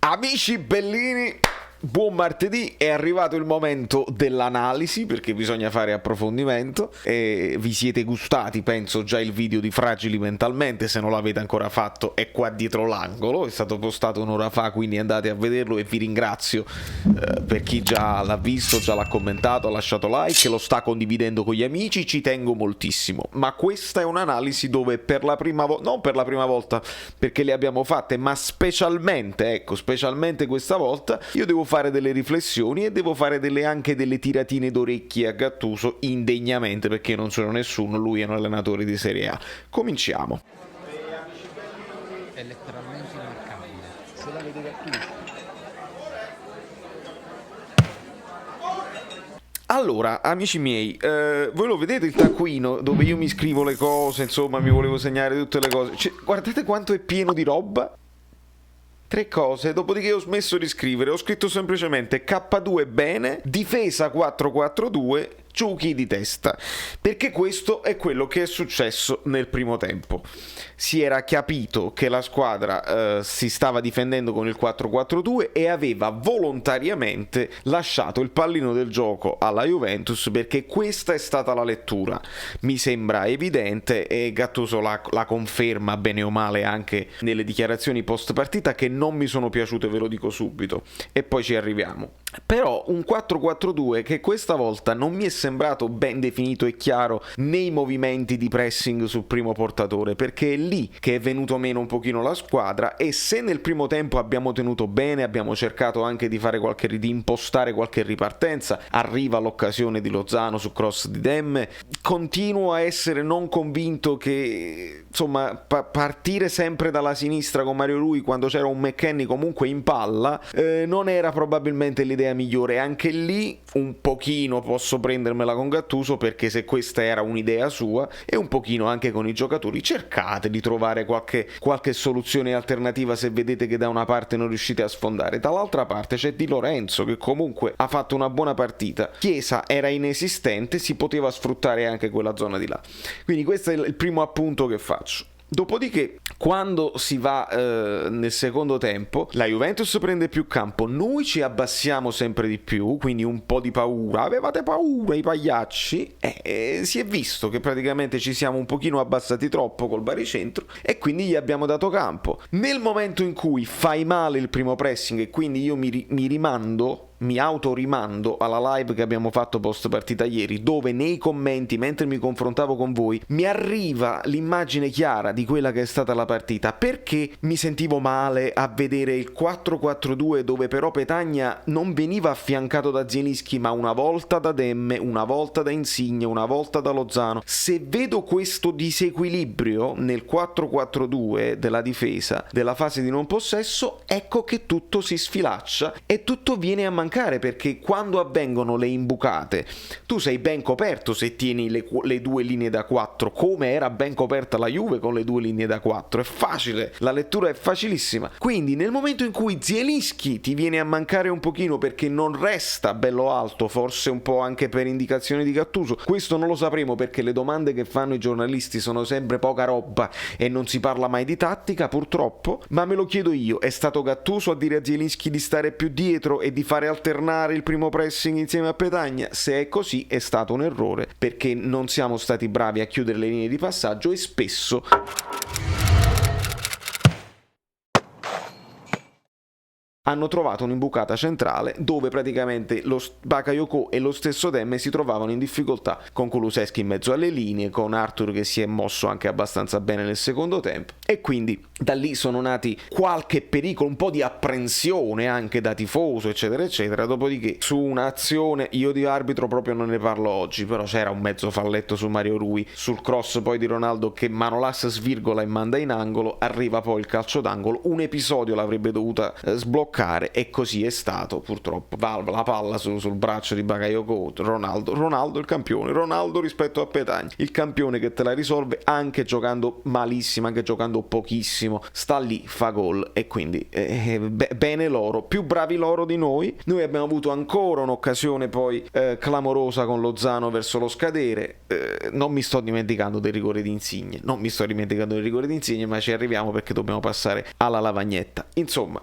Amici bellini, buon martedì, è arrivato il momento dell'analisi perché bisogna fare approfondimento e vi siete gustati, penso, già il video di Fragili Mentalmente. Se non l'avete ancora fatto è qua dietro l'angolo, è stato postato un'ora fa, quindi andate a vederlo e vi ringrazio per chi già l'ha visto, già l'ha commentato, ha lasciato like, lo sta condividendo con gli amici, ci tengo moltissimo. Ma questa è un'analisi dove per la prima volta, non per la prima volta perché le abbiamo fatte, ma specialmente questa volta io devo fare delle riflessioni e devo fare anche delle tiratine d'orecchie a Gattuso, indegnamente, perché non sono nessuno, lui è un allenatore di Serie A. Cominciamo. È letteralmente immarcabile. Se la vede Gattuso. Allora, amici miei, voi lo vedete il taccuino dove io mi scrivo le cose, insomma, mi volevo segnare tutte le cose. Cioè, guardate quanto è pieno di roba. 3 cose, dopodiché ho smesso di scrivere, ho scritto semplicemente K2 bene, difesa 4-4-2, Ciuchi di testa, perché questo è quello che è successo nel primo tempo. Si era capito che la squadra si stava difendendo con il 4-4-2 e aveva volontariamente lasciato il pallino del gioco alla Juventus, perché questa è stata la lettura. Mi sembra evidente e Gattuso la conferma bene o male anche nelle dichiarazioni post partita, che non mi sono piaciute, ve lo dico subito, e poi ci arriviamo. Però un 4-4-2 che questa volta non mi è sembrato ben definito e chiaro nei movimenti di pressing sul primo portatore, perché è lì che è venuto meno un pochino la squadra. E se nel primo tempo abbiamo tenuto bene, abbiamo cercato anche di fare di impostare qualche ripartenza, arriva l'occasione di Lozano su cross di Demme, continuo a essere non convinto che, insomma, partire sempre dalla sinistra con Mario Rui quando c'era un McKennie comunque in palla non era probabilmente l'idea migliore. Anche lì un pochino posso prendermela con Gattuso, perché se questa era un'idea sua, e un pochino anche con i giocatori, cercate di trovare qualche soluzione alternativa se vedete che da una parte non riuscite a sfondare. Dall'altra parte c'è Di Lorenzo che comunque ha fatto una buona partita, Chiesa era inesistente, si poteva sfruttare anche quella zona di là. Quindi questo è il primo appunto che faccio. Dopodiché, quando si va nel secondo tempo, la Juventus prende più campo, noi ci abbassiamo sempre di più, quindi un po' di paura. Avevate paura i pagliacci? Si è visto che praticamente ci siamo un pochino abbassati troppo col baricentro e quindi gli abbiamo dato campo. Nel momento in cui fai male il primo pressing e quindi io mi autorimando alla live che abbiamo fatto post partita ieri, dove nei commenti, mentre mi confrontavo con voi, mi arriva l'immagine chiara di quella che è stata la partita, perché mi sentivo male a vedere il 4-4-2 dove però Petagna non veniva affiancato da Zielinski, ma una volta da Demme, una volta da Insigne, una volta da Lozano. Se vedo questo disequilibrio nel 4-4-2 della difesa, della fase di non possesso, ecco che tutto si sfilaccia e tutto viene a mancare, perché quando avvengono le imbucate tu sei ben coperto se tieni le due linee da 4, come era ben coperta la Juve con le due linee da 4. È facile, la lettura è facilissima. Quindi nel momento in cui Zielinski ti viene a mancare un pochino perché non resta bello alto, forse un po' anche per indicazione di Gattuso, questo non lo sapremo perché le domande che fanno i giornalisti sono sempre poca roba e non si parla mai di tattica, purtroppo, ma me lo chiedo io, è stato Gattuso a dire a Zielinski di stare più dietro e di fare alternare il primo pressing insieme a Petagna? Se è così è stato un errore, perché non siamo stati bravi a chiudere le linee di passaggio e spesso hanno trovato un'imbucata centrale dove praticamente lo Bakayoko e lo stesso Demme si trovavano in difficoltà, con Kulusevski in mezzo alle linee, con Arthur che si è mosso anche abbastanza bene nel secondo tempo, e quindi da lì sono nati qualche pericolo, un po' di apprensione anche da tifoso, eccetera eccetera. Dopodiché su un'azione, io di arbitro proprio non ne parlo oggi, però c'era un mezzo falletto su Mario Rui, sul cross poi di Ronaldo che Manolas svirgola e manda in angolo, arriva poi il calcio d'angolo, un episodio l'avrebbe dovuta sbloccare e così è stato. Purtroppo la palla sul braccio di Bakayoko, Ronaldo il campione, Ronaldo rispetto a Petagna, il campione che te la risolve anche giocando malissimo, anche giocando pochissimo, sta lì, fa gol, e quindi bene loro, più bravi loro di noi. Noi abbiamo avuto ancora un'occasione poi clamorosa con Lozano verso lo scadere, non mi sto dimenticando del rigore di Insigne, ma ci arriviamo perché dobbiamo passare alla lavagnetta. Insomma,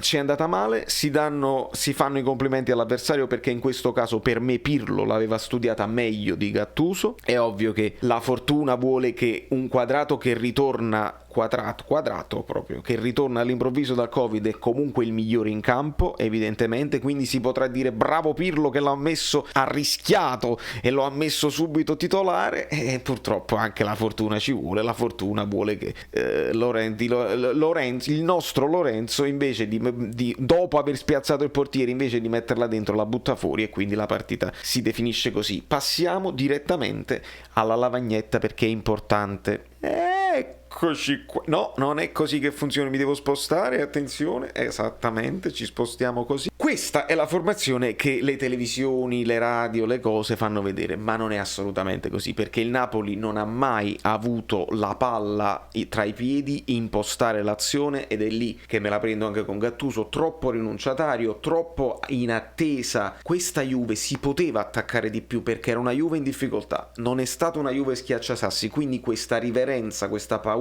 ci è andata male, si fanno i complimenti all'avversario, perché in questo caso per me Pirlo l'aveva studiata meglio di Gattuso. È ovvio che la fortuna vuole che un quadrato che ritorna quadrato proprio, che ritorna all'improvviso dal Covid è comunque il migliore in campo, evidentemente, quindi si potrà dire bravo Pirlo che l'ha messo, ha rischiato e lo ha messo subito titolare, e purtroppo anche la fortuna ci vuole. La fortuna vuole che il nostro Lorenzo, invece di dopo aver spiazzato il portiere, invece di metterla dentro, la butta fuori, e quindi la partita si definisce così. Passiamo direttamente alla lavagnetta, perché è importante. Eccoci qua. No, non è così che funziona, mi devo spostare, attenzione, esattamente, ci spostiamo così. Questa è la formazione che le televisioni, le radio, le cose fanno vedere, ma non è assolutamente così, perché il Napoli non ha mai avuto la palla tra i piedi, impostare l'azione, ed è lì che me la prendo anche con Gattuso, troppo rinunciatario, troppo in attesa. Questa Juve si poteva attaccare di più, perché era una Juve in difficoltà, non è stata una Juve schiacciasassi, quindi questa riverenza, questa paura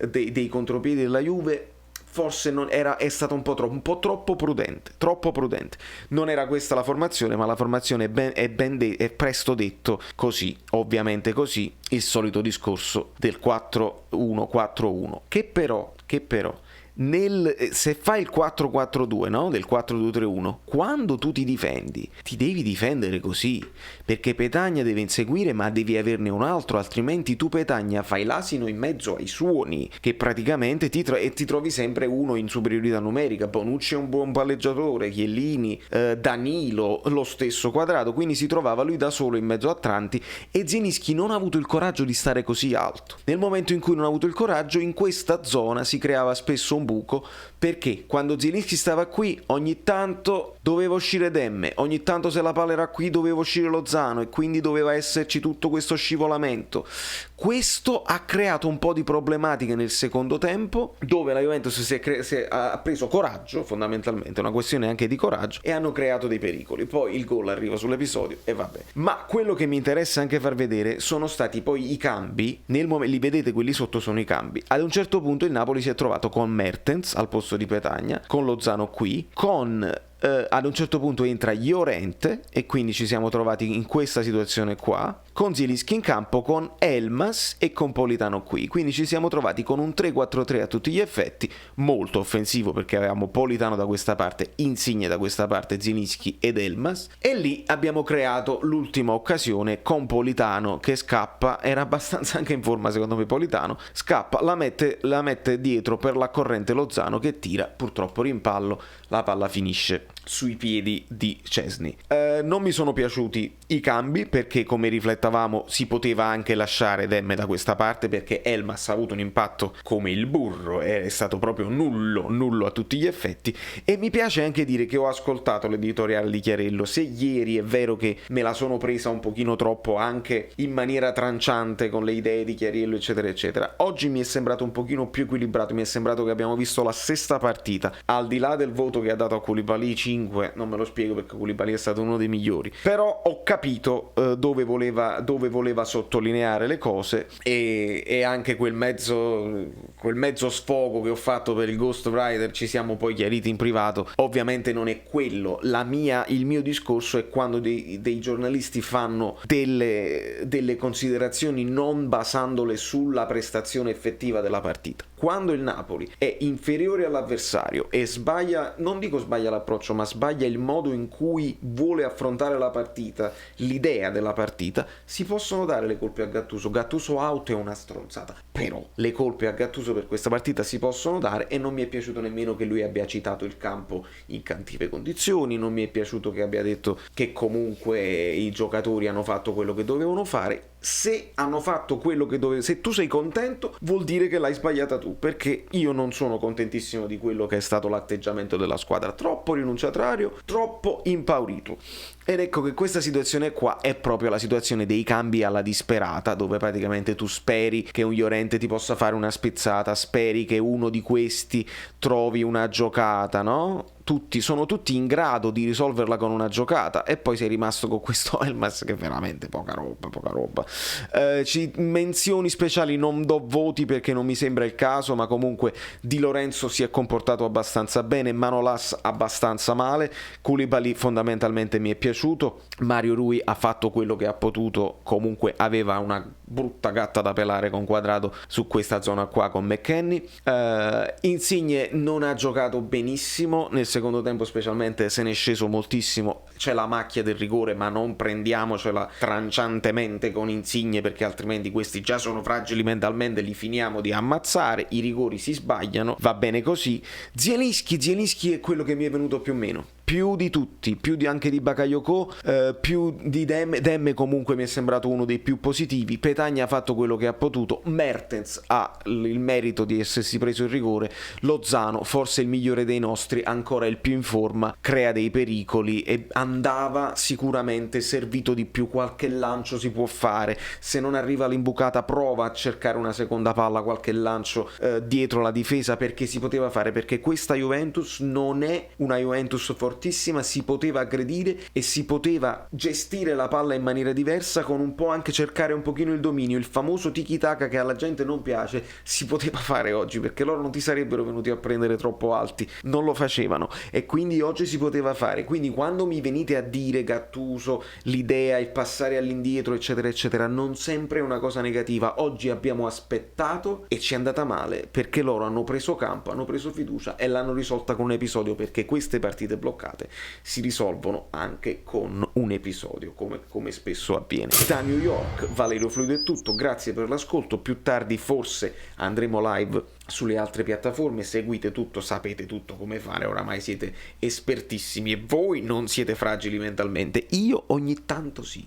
dei contropiedi della Juve forse è stata un po' troppo prudente, Non era questa la formazione, ma la formazione è presto detto così, ovviamente così, il solito discorso del 4-1-4-1, che però se fai il 4-4-2, no? Del 4-2-3-1, quando tu ti difendi, ti devi difendere così, perché Petagna deve inseguire, ma devi averne un altro, altrimenti tu Petagna fai l'asino in mezzo ai suoni, che praticamente ti trovi sempre uno in superiorità numerica. Bonucci è un buon palleggiatore, Chiellini, Danilo, lo stesso Quadrato, quindi si trovava lui da solo in mezzo a tanti, e Zielinski non ha avuto il coraggio di stare così alto. Nel momento in cui non ha avuto il coraggio, in questa zona si creava spesso un buco, perché quando Zielinski stava qui ogni tanto doveva uscire Demme, ogni tanto se la palla era qui doveva uscire Lozano, e quindi doveva esserci tutto questo scivolamento. Questo ha creato un po' di problematiche nel secondo tempo, dove la Juventus ha preso coraggio, fondamentalmente una questione anche di coraggio, e hanno creato dei pericoli. Poi il gol arriva sull'episodio e vabbè. Ma quello che mi interessa anche far vedere sono stati poi i cambi. Li vedete, quelli sotto sono i cambi. Ad un certo punto il Napoli si è trovato con Mertens al posto di Petagna, con Lozano qui, ad un certo punto entra Llorente, e quindi ci siamo trovati in questa situazione qua, con Zielinski in campo, con Elmas e con Politano qui, quindi ci siamo trovati con un 3-4-3 a tutti gli effetti, molto offensivo, perché avevamo Politano da questa parte, Insigne da questa parte, Zielinski ed Elmas, e lì abbiamo creato l'ultima occasione con Politano che scappa, era abbastanza anche in forma secondo me Politano, scappa, la mette dietro per la corrente Lozano, che tira, purtroppo rimpallo, la palla finisce sui piedi di Szczęsny. Non mi sono piaciuti i cambi, perché come riflettavamo si poteva anche lasciare Demme da questa parte, perché Elmas ha avuto un impatto come il burro, è stato proprio nullo a tutti gli effetti. E mi piace anche dire che ho ascoltato l'editoriale di Chiarello. Se ieri è vero che me la sono presa un pochino troppo anche in maniera tranciante con le idee di Chiarello eccetera eccetera, oggi mi è sembrato un pochino più equilibrato, mi è sembrato che abbiamo visto la sesta partita, al di là del voto che ha dato a Koulibaly 5, non me lo spiego perché Koulibaly è stato uno dei migliori, però ho capito dove voleva sottolineare le cose, e anche quel mezzo sfogo che ho fatto per il Ghost Rider ci siamo poi chiariti in privato, ovviamente non è quello. Il mio discorso è quando dei giornalisti fanno delle considerazioni non basandole sulla prestazione effettiva della partita. Quando il Napoli è inferiore all'avversario e sbaglia, non dico sbaglia l'approccio, ma sbaglia il modo in cui vuole affrontare la partita, l'idea della partita, si possono dare le colpe a Gattuso. Gattuso out è una stronzata, però le colpe a Gattuso per questa partita si possono dare, e non mi è piaciuto nemmeno che lui abbia citato il campo in cattive condizioni, non mi è piaciuto che abbia detto che comunque i giocatori hanno fatto quello che dovevano fare. Se hanno fatto quello che dovevano, se tu sei contento vuol dire che l'hai sbagliata tu, perché io non sono contentissimo di quello che è stato l'atteggiamento della squadra, troppo rinunciatario, troppo impaurito. Ed ecco che questa situazione qua è proprio la situazione dei cambi alla disperata, dove praticamente tu speri che un Llorente ti possa fare una spezzata, speri che uno di questi trovi una giocata, no? sono tutti in grado di risolverla con una giocata, e poi sei rimasto con questo Elmas che è veramente poca roba. Menzioni speciali non do voti perché non mi sembra il caso, ma comunque Di Lorenzo si è comportato abbastanza bene, Manolas abbastanza male, Koulibaly fondamentalmente mi è piaciuto, Mario Rui ha fatto quello che ha potuto, comunque aveva una brutta gatta da pelare con Quadrado su questa zona qua con McKennie. Insigne non ha giocato benissimo nel secondo tempo, specialmente se ne è sceso moltissimo, c'è la macchia del rigore, ma non prendiamocela tranciantemente con Insigne perché altrimenti questi già sono fragili mentalmente, li finiamo di ammazzare, i rigori si sbagliano, va bene così. Zielinski è quello che mi è venuto più o meno, più di tutti, anche di Bakayoko, più di Demme comunque mi è sembrato uno dei più positivi. Petagna ha fatto quello che ha potuto, Mertens ha il merito di essersi preso il rigore, Lozano forse il migliore dei nostri, ancora il più in forma, crea dei pericoli e andava sicuramente servito di più, qualche lancio si può fare, se non arriva l'imbucata prova a cercare una seconda palla, qualche lancio dietro la difesa, perché si poteva fare, perché questa Juventus non è una Juventus fortissima, si poteva aggredire e si poteva gestire la palla in maniera diversa, con un po' anche cercare un pochino il dominio, il famoso tiki-taka che alla gente non piace, si poteva fare oggi, perché loro non ti sarebbero venuti a prendere troppo alti, non lo facevano, e quindi oggi si poteva fare. Quindi quando mi venite a dire Gattuso, l'idea, il passare all'indietro eccetera eccetera, non sempre è una cosa negativa. Oggi abbiamo aspettato e ci è andata male, perché loro hanno preso campo, hanno preso fiducia e l'hanno risolta con un episodio, perché queste partite bloccate si risolvono anche con un episodio, come spesso avviene. Da New York, Valerio Fluido è tutto, grazie per l'ascolto, più tardi forse andremo live sulle altre piattaforme, seguite tutto, sapete tutto come fare, oramai siete espertissimi e voi non siete fragili mentalmente, io ogni tanto sì.